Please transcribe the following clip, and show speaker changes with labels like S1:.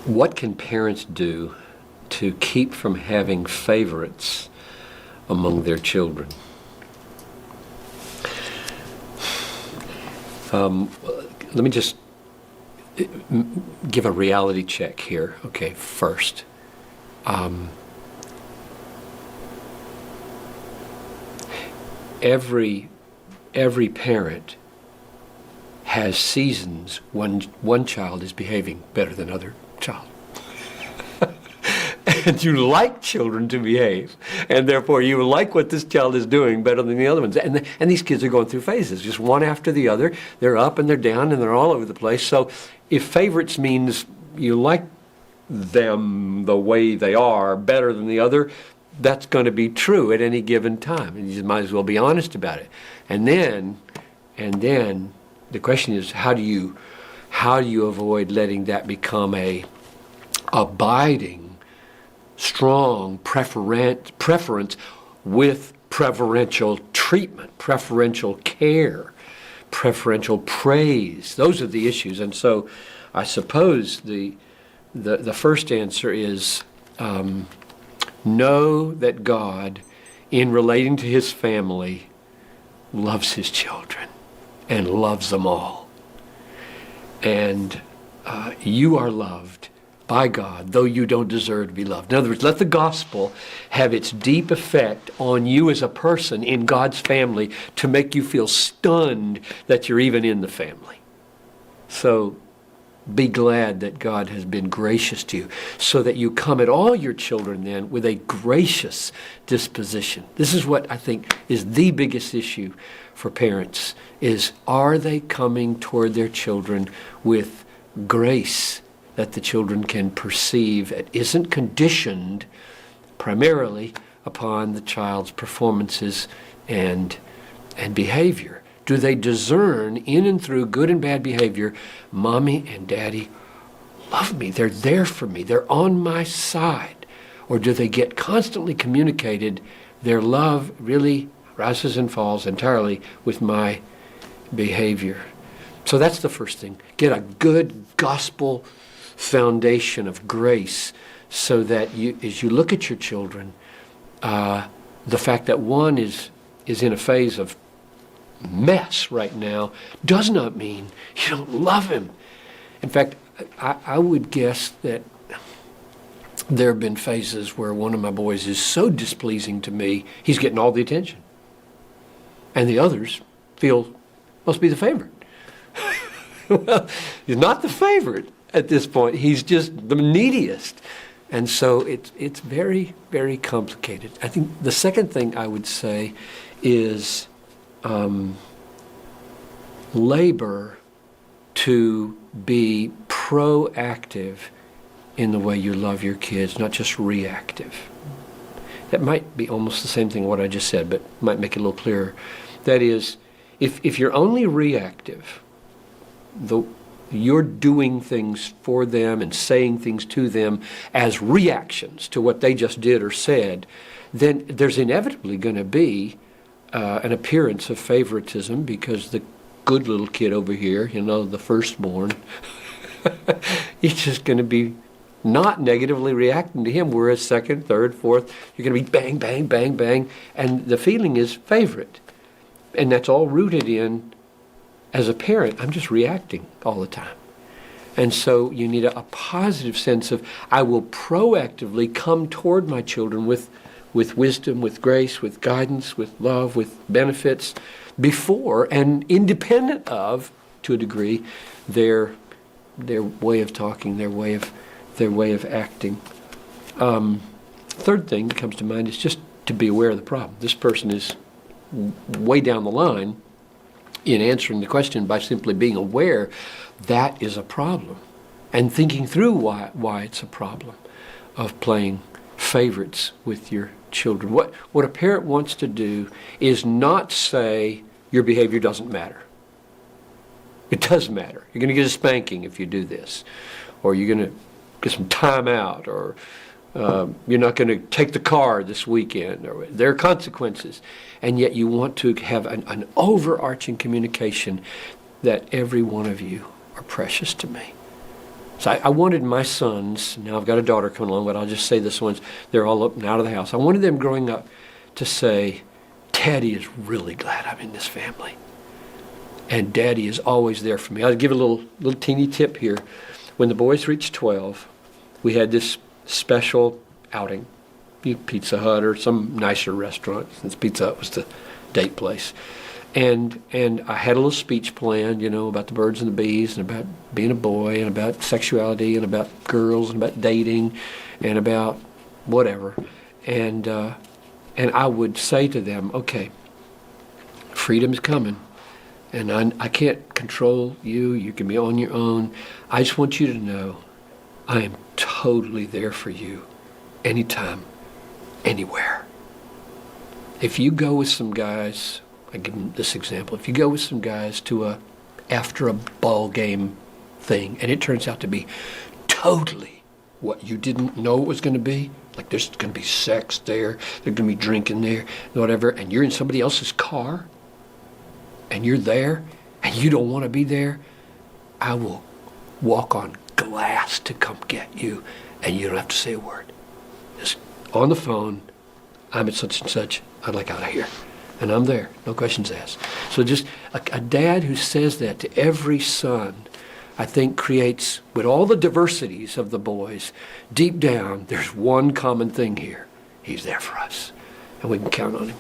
S1: What can parents do to keep from having favorites among their children? Let me just give a reality check here. Okay, first. Every parent has seasons when one child is behaving better than other child. And you like children to behave, and therefore you like what this child is doing better than the other ones. And these kids are going through phases, just one after the other. They're up and they're down and they're all over the place. So if favorites means you like them the way they are better than the other, that's going to be true at any given time, and you might as well be honest about it. And then the question is, how do you avoid letting that become a abiding, strong preference with preferential treatment, preferential care, preferential praise? Those are the issues. And so I suppose the first answer is know that God, in relating to his family, loves his children and loves them all. And you are loved by God, though you don't deserve to be loved. In other words, let the gospel have its deep effect on you as a person in God's family to make you feel stunned that you're even in the family. So be glad that God has been gracious to you, so that you come at all your children then with a gracious disposition. This is what I think is the biggest issue for parents, is are they coming toward their children with grace that the children can perceive. It isn't conditioned primarily upon the child's performances and behavior. Do they discern in and through good and bad behavior, Mommy and Daddy love me, they're there for me, they're on my side? Or do they get constantly communicated, their love really rises and falls entirely with my behavior? So that's the first thing. Get a good gospel foundation of grace, so that you, as you look at your children, the fact that one is in a phase of mess right now does not mean you don't love him. In fact, I would guess that there have been phases where one of my boys is so displeasing to me, he's getting all the attention. And the others must be the favorite. Well, he's not the favorite at this point. He's just the neediest. And so it's very, very complicated. I think the second thing I would say is labor to be proactive in the way you love your kids, not just reactive. That might be almost the same thing what I just said, but might make it a little clearer. That is, if you're only reactive, you're doing things for them and saying things to them as reactions to what they just did or said, then there's inevitably going to be an appearance of favoritism, because the good little kid over here, the firstborn, he's just going to be not negatively reacting to him, whereas second, third, fourth, you're going to be bang, bang, bang, bang, and the feeling is favorite. And that's all rooted in, as a parent, I'm just reacting all the time. And so you need a positive sense of, I will proactively come toward my children with wisdom, with grace, with guidance, with love, with benefits, before and independent of, to a degree, their way of talking, their way of acting. Third thing that comes to mind is just to be aware of the problem. This person is way down the line in answering the question by simply being aware that is a problem, and thinking through why it's a problem of playing favorites with your children. What a parent wants to do is not say your behavior doesn't matter. It does matter. You're going to get a spanking if you do this, or you're going to get some time out, or You're not going to take the car this weekend. Or there are consequences. And yet you want to have an overarching communication that every one of you are precious to me. So I wanted my sons, now I've got a daughter coming along, but I'll just say this once, they're all up and out of the house. I wanted them growing up to say, Daddy is really glad I'm in this family. And Daddy is always there for me. I'll give a little teeny tip here. When the boys reached 12, we had this special outing, Pizza Hut or some nicer restaurant, since Pizza Hut was the date place. And I had a little speech planned, about the birds and the bees and about being a boy and about sexuality and about girls and about dating and about whatever. And I would say to them, okay, freedom's coming. And I can't control you. You can be on your own. I just want you to know I am totally there for you anytime, anywhere. If you go with some guys, I give them this example. If you go with some guys to after a ball game thing, and it turns out to be totally what you didn't know it was going to be, like there's going to be sex there, there's going to be drinking there, whatever, and you're in somebody else's car, and you're there, and you don't want to be there, I will walk on glass to come get you, and you don't have to say a word. Just on the phone, I'm at such and such, I'd like out of here. And I'm there, no questions asked. So just a dad who says that to every son, I think creates, with all the diversities of the boys, deep down, there's one common thing here. He's there for us, and we can count on him.